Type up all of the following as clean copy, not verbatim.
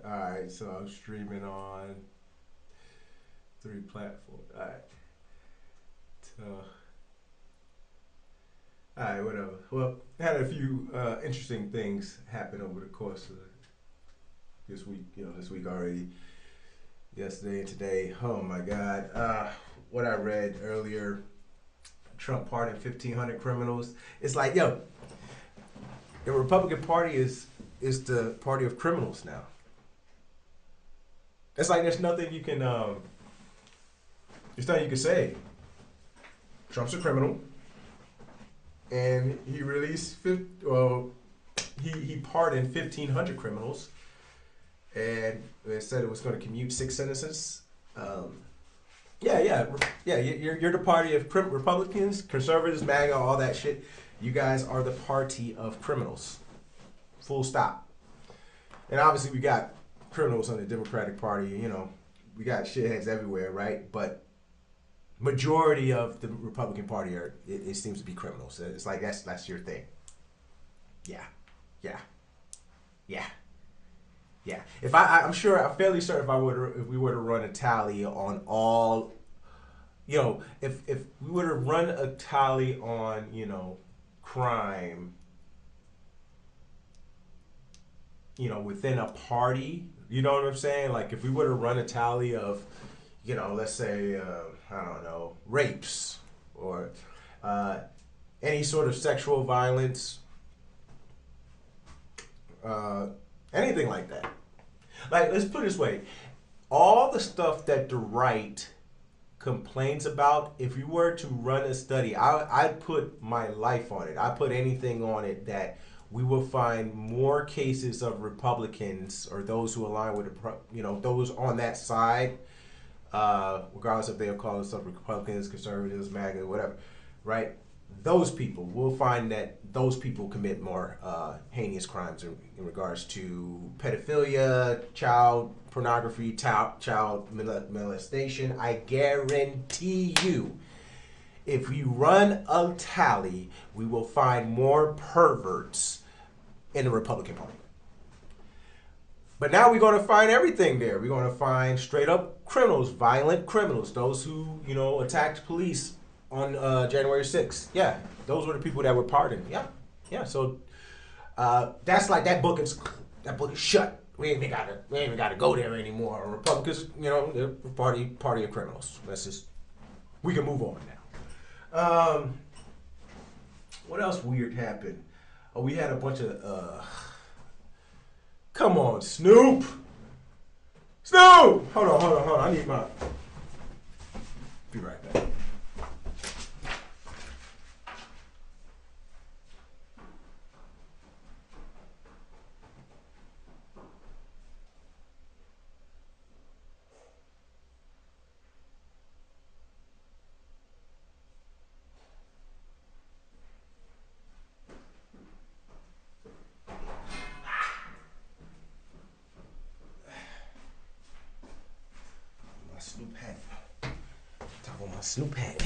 Alright, so I'm streaming on 3 platforms. So, alright, whatever. Well, had a few interesting things happen over the course of this week. This week already. Yesterday and today. Oh my God. What I read earlier, Trump pardoned 1,500 criminals. It's like, yo, the Republican Party is the party of criminals now. It's like there's nothing you can there's nothing you can say. Trump's a criminal, and he released he pardoned 1,500 criminals, and it said it was going to commute 6 sentences. Um, yeah. You're the party of Republicans, conservatives, MAGA, all that shit. You guys are the party of criminals. Full stop. And obviously, we got criminals on the Democratic Party. We got shitheads everywhere, right? But majority of the Republican Party it seems to be criminals. It's like that's your thing. Yeah, yeah, yeah, yeah. I'm sure, I'm fairly certain if we were to run a tally on all, if we were to run a tally on crime, within a party, you know what I'm saying? Like if we were to run a tally of, let's say, I don't know, rapes or uh, any sort of sexual violence, uh, anything like that. Like, let's put it this way: all the stuff that the right complains about, if you were to run a study, I'd put my life on it. I put anything on it that we will find more cases of Republicans or those who align with those on that side, regardless if they'll call themselves Republicans, conservatives, MAGA, whatever, right? Those people, we'll find that those people commit more heinous crimes in regards to pedophilia, child pornography, child molestation. I guarantee you, if we run a tally, we will find more perverts in the Republican Party. But now we're going to find everything there. We're going to find straight up criminals, violent criminals, those who, attacked police on January 6th. Yeah, those were the people that were pardoned. Yeah, yeah. So that's like that book is shut. We ain't even gotta go there anymore. Republicans, they're party of criminals. We can move on now. What else weird happened? Oh, we had a bunch of come on, Snoop. Snoop! Hold on. I need my. Be right back. My Snoop hat. Talk about my Snoop hat.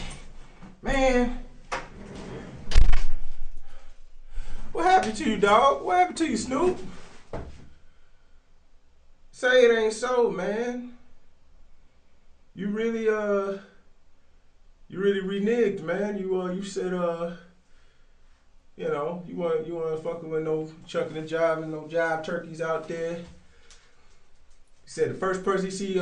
Man, what happened to you, dog? What happened to you, Snoop? Say it ain't so, man. You really you really reneged, man. You said you want fucking with no chucking a job and no job turkeys out there. You said the first person you see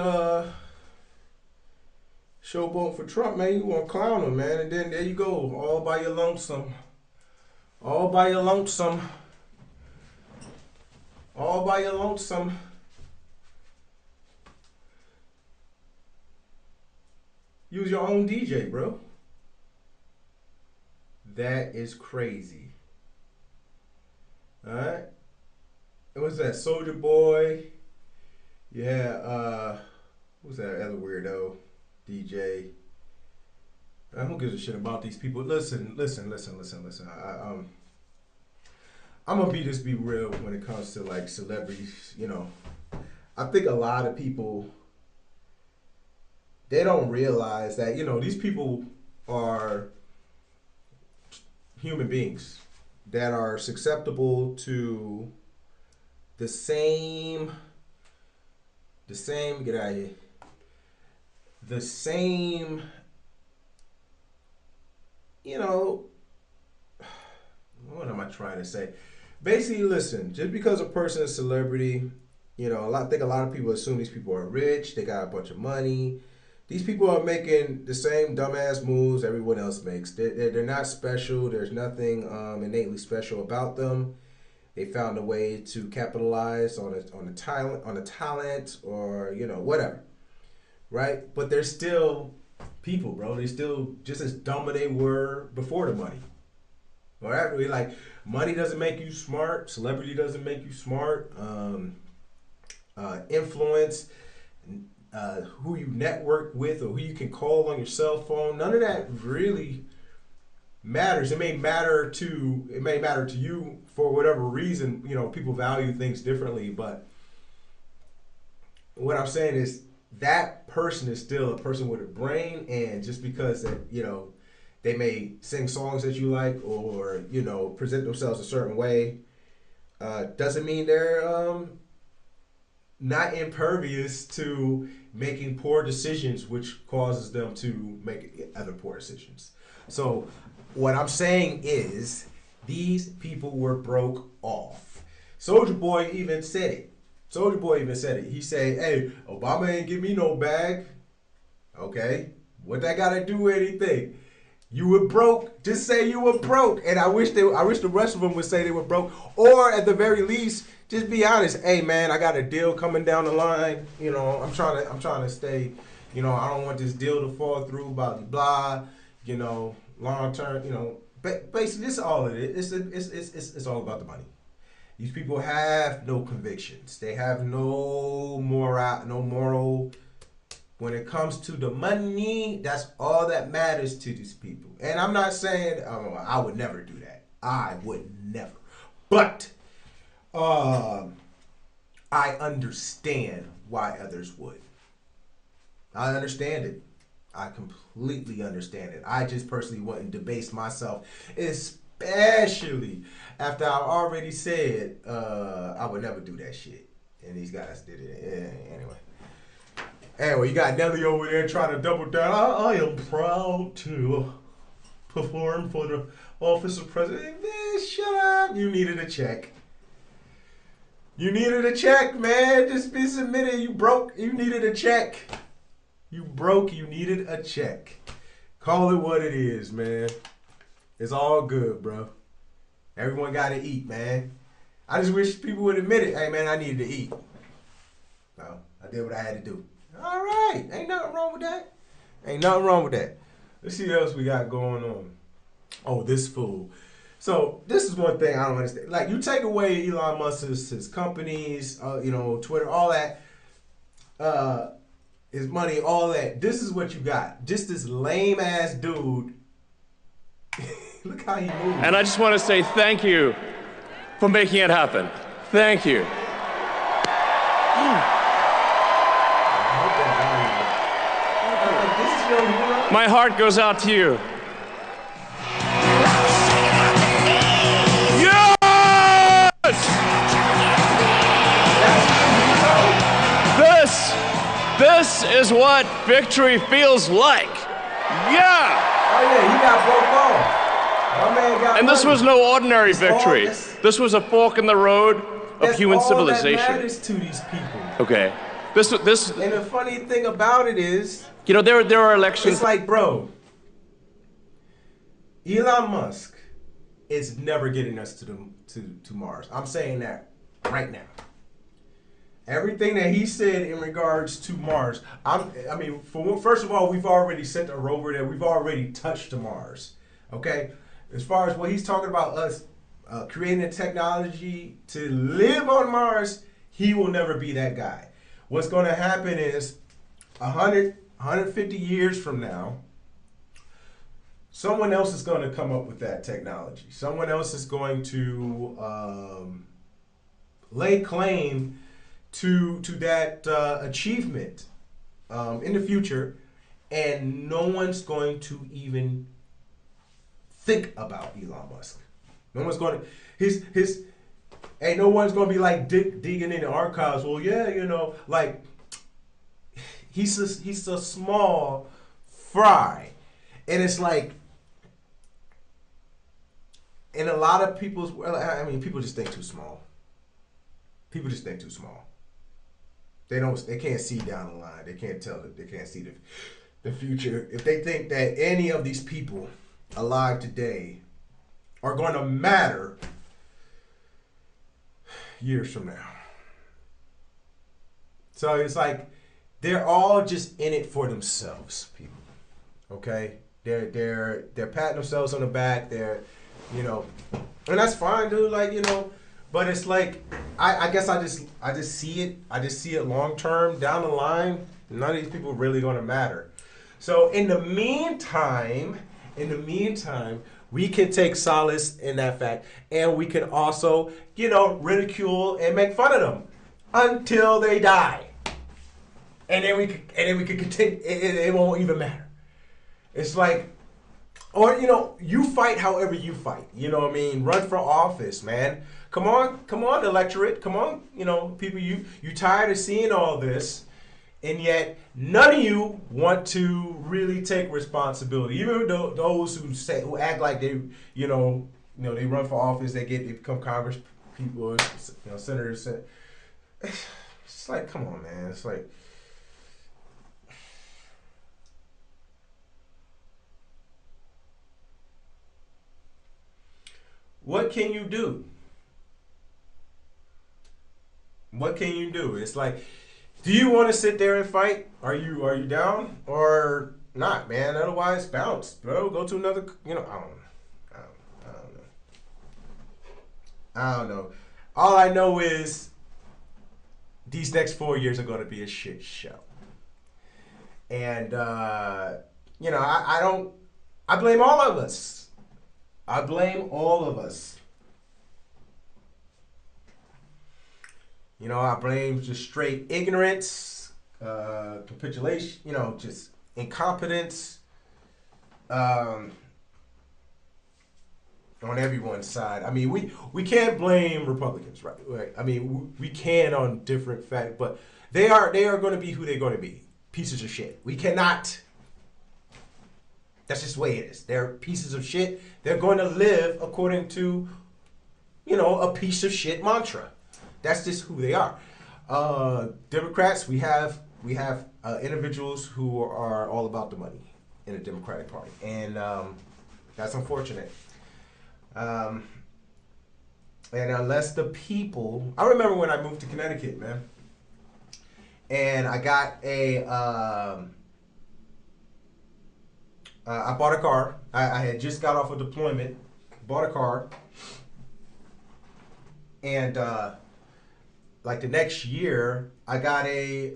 showboating for Trump, man, you want to clown him, man, and then there you go, all by your lonesome, all by your lonesome, all by your lonesome. Use your own DJ, bro. That is crazy. All right. It was that Soldier Boy. Yeah. Who's that other weirdo DJ? Who gives a shit about these people? Listen. I'm gonna be real when it comes to like celebrities. I think a lot of people, they don't realize that these people are human beings that are susceptible to the same the same, get out of here. The same, you know, what am I trying to say? Basically, listen, just because a person is a celebrity, you know, I think a lot of people assume these people are rich, they got a bunch of money. These people are making the same dumbass moves everyone else makes. They're not special. There's nothing innately special about them. They found a way to capitalize on a talent, or you know, whatever, right? But they're still people, bro. They're still just as dumb as they were before the money. All right, really, like money doesn't make you smart. Celebrity doesn't make you smart. Influence, who you network with, or who you can call on your cell phone. None of that really matters. It may matter to you for whatever reason. You know, people value things differently, but what I'm saying is that person is still a person with a brain, and just because that, you know, they may sing songs that you like, or you know, present themselves a certain way, doesn't mean they're not impervious to making poor decisions, which causes them to make other poor decisions. So what I'm saying is these people were broke off. Soulja Boy even said it. He said, hey, Obama ain't give me no bag. Okay, what that got to do with anything? You were broke. Just say you were broke. And I wish the rest of them would say they were broke, or at the very least, just be honest. Hey man, I got a deal coming down the line. You know, I'm trying to stay. You know, I don't want this deal to fall through. Blah blah. You know, long term. You know, basically, this is all it is. It's all about the money. These people have no convictions. They have no moral. When it comes to the money, that's all that matters to these people. And I'm not saying I would never do that. I would never. But I understand why others would. I understand it. I completely understand it. I just personally wouldn't debase myself, especially after I already said I would never do that shit. And these guys did it. Yeah, Anyway, you got Nelly over there trying to double down. I am proud to perform for the office of president. Man, shut up. You needed a check. You needed a check, man. Just be submitted. You broke. You needed a check. You broke. You needed a check. Call it what it is, man. It's all good, bro. Everyone got to eat, man. I just wish people would admit it. Hey, man, I needed to eat. No, I did what I had to do. All right. Ain't nothing wrong with that. Ain't nothing wrong with that. Let's see what else we got going on. Oh, this fool. So this is one thing I don't understand. Like, you take away Elon Musk's his companies, you know, Twitter, all that, his money, all that. This is what you got. Just this lame ass dude. Look how he moves. And I just want to say thank you for making it happen. Thank you. My heart goes out to you. Yes! This is what victory feels like. Yeah! Oh yeah, he got broke off. My man got And this money. was no ordinary victory. This was a fork in the road of human civilization. That's all that matters to these people. Okay. This. And the funny thing about it is, you know, there are elections. it's like, bro, Elon Musk is never getting us to Mars. I'm saying that right now. Everything that he said in regards to Mars, first of all, we've already sent a rover there. We've already touched to Mars. Okay? As far as what he's talking about, us creating a technology to live on Mars, he will never be that guy. What's going to happen is 150 years from now, someone else is going to come up with that technology. Someone else is going to lay claim to that achievement in the future, and no one's going to even think about Elon Musk. No one's going to no one's going to be like digging in the archives. Well, yeah, you know, like he's a small fry, and it's like, in a lot of people's, I mean, people just think too small. People just think too small. They can't see down the line. They can't tell it. They can't see the future. If they think that any of these people alive today are going to matter years from now. So it's like they're all just in it for themselves, people. Okay? They're patting themselves on the back. They're, you know, and that's fine, dude. Like, you know, but it's like I guess I just see it. I just see it long term down the line. None of these people are really going to matter. So in the meantime, we can take solace in that fact, and we can also, you know, ridicule and make fun of them until they die, and then we can continue. It won't even matter. It's like, or, you know, you fight however you fight. You know what I mean? Run for office, man. Come on, electorate. Come on, you know, people. You tired of seeing all this, and yet none of you want to really take responsibility. Even those who act like they, you know, they run for office, they become Congress people, you know, senators. It's like, come on, man. It's like, what can you do? What can you do? It's like, do you want to sit there and fight? Are you down or not, man? Otherwise, bounce, bro. Go to another. You know, I don't know. I don't know. All I know is these next 4 years are going to be a shit show. And you know, I blame all of us. I blame all of us. You know, I blame just straight ignorance, capitulation, you know, just incompetence on everyone's side. I mean, we can't blame Republicans, right? I mean, we can on different facts, but they are going to be who they're going to be. Pieces of shit. We cannot. That's just the way it is. They're pieces of shit. They're going to live according to, you know, a piece of shit mantra. That's just who they are. Democrats, we have individuals who are all about the money in the Democratic Party, and that's unfortunate. And unless the people, I remember when I moved to Connecticut, man, and I got I bought a car. I had just got off of deployment, bought a car, and like the next year, I got a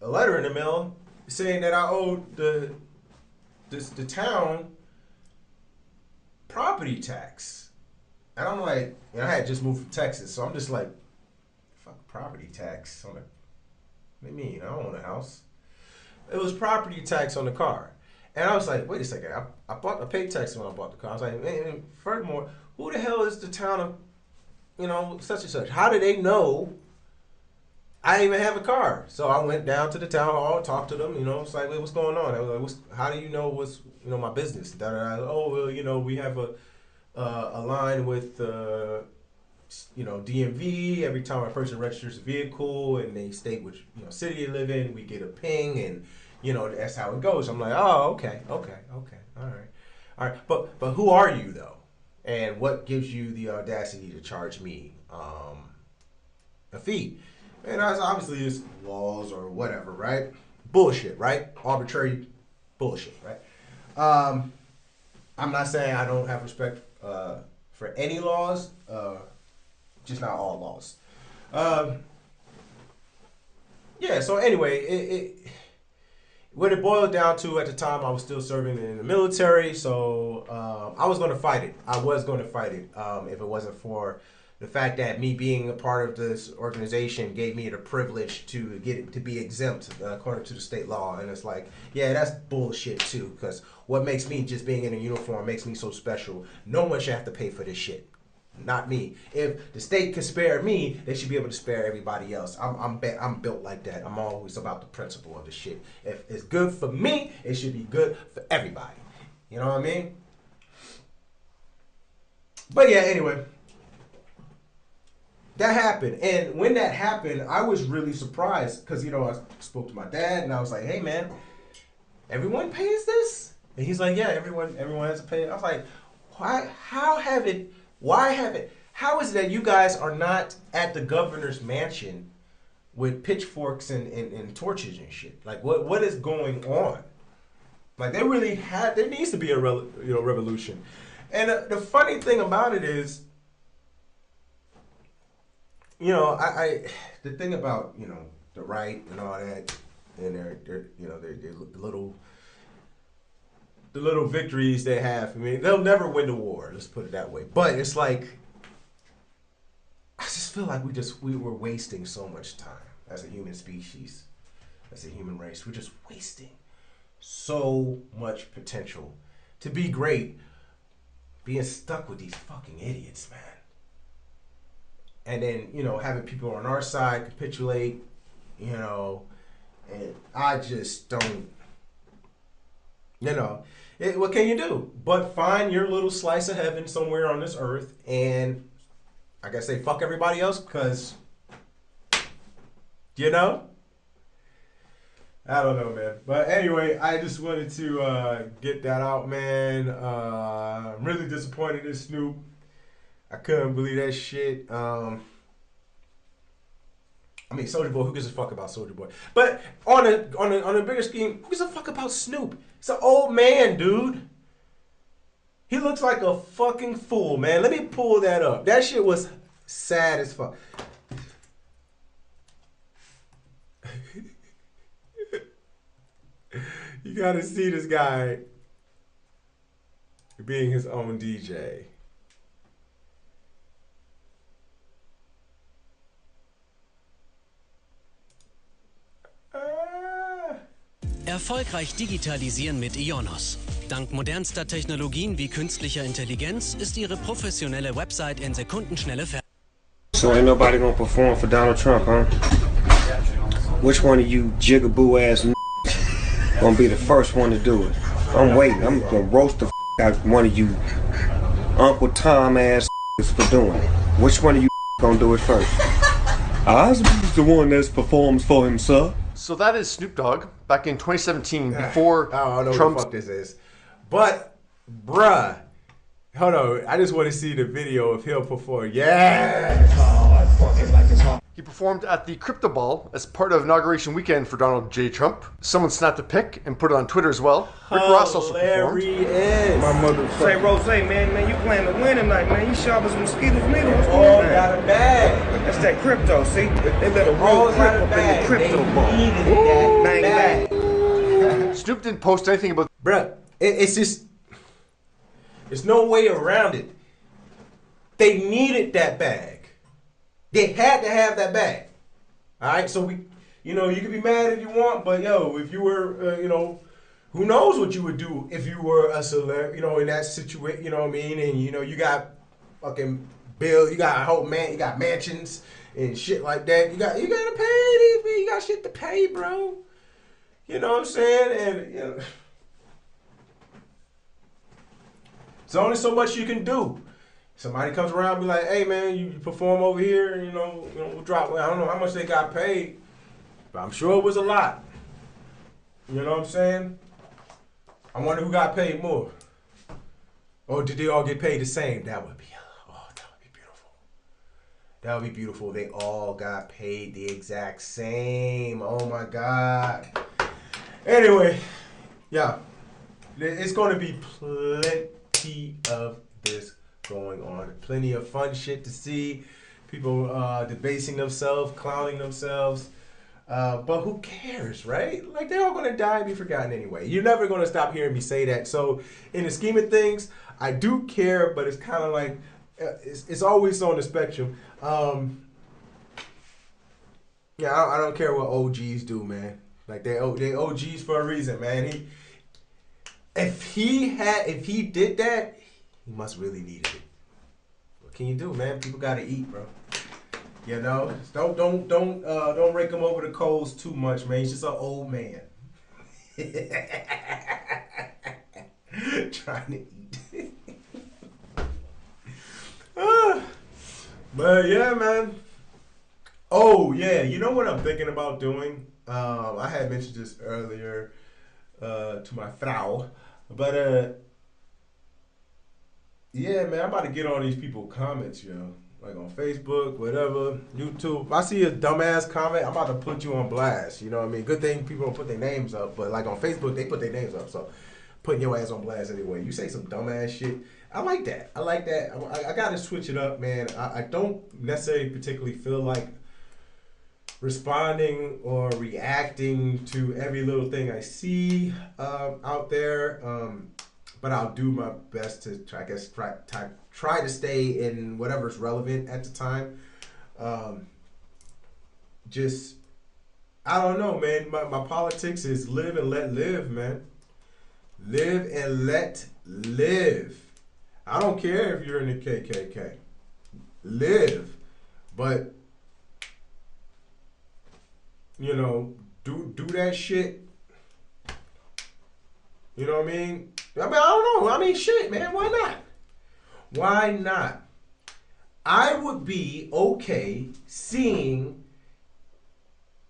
letter in the mail saying that I owed the town property tax, and I'm like, I had just moved from Texas, so I'm just like, fuck property tax on the. What do you mean? I don't own a house. It was property tax on the car. And I was like, wait a second. I paid tax when I bought the car. I was like, man, furthermore, who the hell is the town of, you know, such and such? How do they know I didn't even have a car? So I went down to the town hall, talked to them, you know, it's like, wait, what's going on? I was like, how do you know what's, you know, my business? Oh, well, you know, we have a line with, you know, DMV. Every time a person registers a vehicle and they state which, you know, city they live in, we get a ping, and, you know, that's how it goes. I'm like, oh, okay, all right. But who are you though, and what gives you the audacity to charge me a fee? And obviously it's laws or whatever, right? Bullshit, right? Arbitrary bullshit, right? I'm not saying I don't have respect for any laws, just not all laws. Yeah. So anyway, what it boiled down to at the time, I was still serving in the military, so I was going to fight it. I was going to fight it if it wasn't for the fact that me being a part of this organization gave me the privilege to get it, to be exempt according to the state law. And it's like, yeah, that's bullshit too, because what makes me just being in a uniform makes me so special. No one should have to pay for this shit. not me. If the state can spare me, they should be able to spare everybody else. I'm built like that. I'm always about the principle of the shit. If it's good for me, it should be good for everybody. You know what I mean? But yeah, anyway, that happened. And when that happened, I was really surprised because, I spoke to my dad and I was like, hey man, everyone pays this? And he's like, yeah, everyone has to pay it. I was like, how is it that you guys are not at the governor's mansion with pitchforks and torches and shit? Like, what is going on? Like, there needs to be a revolution. And the funny thing about it is, the thing about, the right and all that, and their the little victories they have. I mean, they'll never win the war. Let's put it that way. But it's like, I just feel like we were wasting so much time as a human species, as a human race. We're just wasting so much potential to be great, being stuck with these fucking idiots, man. And then, having people on our side capitulate, and I just don't, what can you do but find your little slice of heaven somewhere on this earth and, like I say, fuck everybody else because, I don't know, man. But anyway, I just wanted to get that out, man. I'm really disappointed in Snoop. I couldn't believe that shit. I mean, Soulja Boy, who gives a fuck about Soulja Boy? But on a bigger scheme, who gives a fuck about Snoop? He's an old man, dude. He looks like a fucking fool, man. Let me pull that up. That shit was sad as fuck. You gotta see this guy being his own DJ. Erfolgreich digitalisieren mit Ionos. Dank modernster Technologien wie künstlicher Intelligenz ist Ihre professionelle Website in Sekundenschnelle fertig. So ain't nobody gonna perform for Donald Trump, huh? Which one of you jigaboo ass gonna be the first one to do it? I'm waiting. I'm gonna roast the out one of you Uncle Tom ass for doing it. Which one of you gonna do it first? I's the one that performs for himself. So that is Snoop Dogg back in 2017 before I don't know Trump. what the fuck this is. But, bruh, hold on. I just want to see the video of him perform. Yeah! He performed at the Crypto Ball as part of Inauguration weekend for Donald J. Trump. Someone snapped a pic and put it on Twitter as well. Rick Ross also performed. My mother say, Rose, man, you playing to win tonight, man. You sharp as mosquitoes, nigga. What's All going on? got a bag. That's that crypto, see? They let a All real got crip a up in the bag. crypto They ball. needed that Bang, bag. bang. Snoop didn't post anything about. Bruh, it's just, there's no way around it. They needed that bag. They had to have that bag. All right, so you can be mad if you want, but if you were, who knows what you would do if you were a celeb, in that situation, you know what I mean? And you got fucking bill, you got a whole man, you got mansions and shit like that. You gotta pay these, man. You got shit to pay, bro. You know what I'm saying? And it's only so much you can do. Somebody comes around and be like, hey man, you perform over here, we'll drop. I don't know how much they got paid, but I'm sure it was a lot. You know what I'm saying? I wonder who got paid more. Or did they all get paid the same? That would be beautiful. That would be beautiful. They all got paid the exact same. Oh my God. Anyway, yeah. It's going to be plenty of this going on. Plenty of fun shit to see. People debasing themselves, clowning themselves. But who cares, right? Like, they're all going to die and be forgotten anyway. You're never going to stop hearing me say that. So, in the scheme of things, I do care, but it's kind of like, it's always on the spectrum. I don't care what OGs do, man. Like, they OGs for a reason, man. If he did that, he must really needed it. what can you do, man? People gotta eat, bro. You know, don't rake him over the coals too much, man. He's just an old man trying to eat. But yeah, man. Oh yeah, you know what I'm thinking about doing? I had mentioned this earlier to my Frau, but yeah, man, I'm about to get all these people comments, yo. Like on Facebook, whatever, YouTube. If I see a dumbass comment, I'm about to put you on blast. You know what I mean? Good thing people don't put their names up, but like on Facebook, they put their names up. So putting your ass on blast anyway. You say some dumbass shit. I like that. I like that. I got to switch it up, man. I don't necessarily particularly feel like responding or reacting to every little thing I see out there. But I'll do my best to try to stay in whatever's relevant at the time. Just, I don't know, man. My politics is live and let live, man. Live and let live. I don't care if you're in the KKK. Live. But, you know, do that shit. You know what I mean? I don't know. I mean, shit, man. Why not? Why not? I would be okay seeing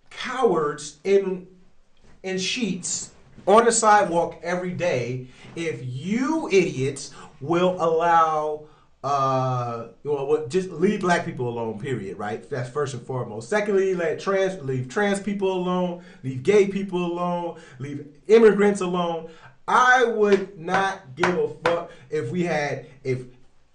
cowards in sheets on the sidewalk every day if you idiots will allow just leave black people alone, period, right? That's first and foremost. Secondly, leave trans people alone, leave gay people alone, leave immigrants alone. I would not give a fuck if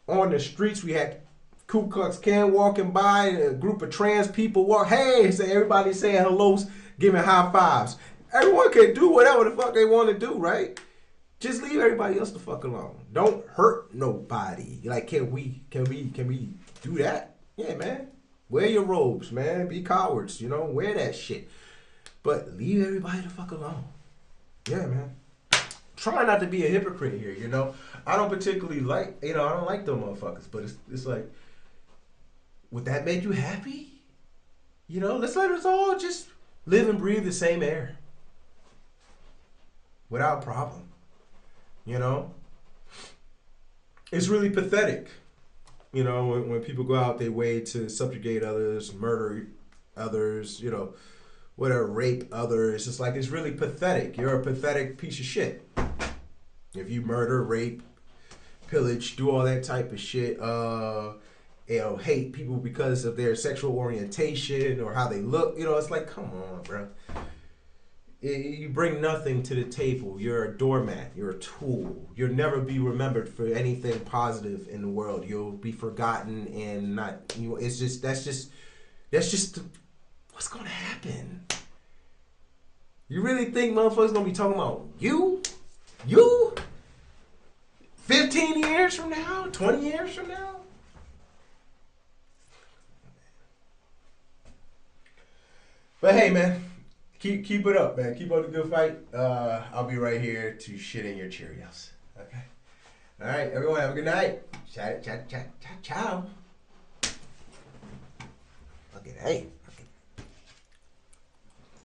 on the streets we had Ku Klux Klan walking by, a group of trans people walk, hey, say everybody saying hellos, giving high fives. Everyone can do whatever the fuck they want to do, right? Just leave everybody else the fuck alone. Don't hurt nobody. Like, can we do that? Yeah, man. Wear your robes, man. Be cowards, you know. Wear that shit. But leave everybody the fuck alone. Yeah, man. Try not to be a hypocrite here, you know. I don't particularly like, I don't like them motherfuckers. But it's like, would that make you happy? You know, let's let us all just live and breathe the same air. Without problem. You know? It's really pathetic. You know, when people go out their way to subjugate others, murder others, you know, whatever, rape others. It's like, it's really pathetic. You're a pathetic piece of shit. If you murder, rape, pillage, do all that type of shit, hate people because of their sexual orientation or how they look, you know, it's like, come on, bro. You bring nothing to the table. You're a doormat. You're a tool. You'll never be remembered for anything positive in the world. You'll be forgotten and not. You know, it's just that's just what's gonna happen. You really think motherfuckers gonna be talking about you? 15 years from now? 20 years from now? But hey, man. Keep it up, man. Keep up the good fight. I'll be right here to shit in your Cheerios. Okay. All right, everyone. Have a good night. Ciao. Okay. Hey.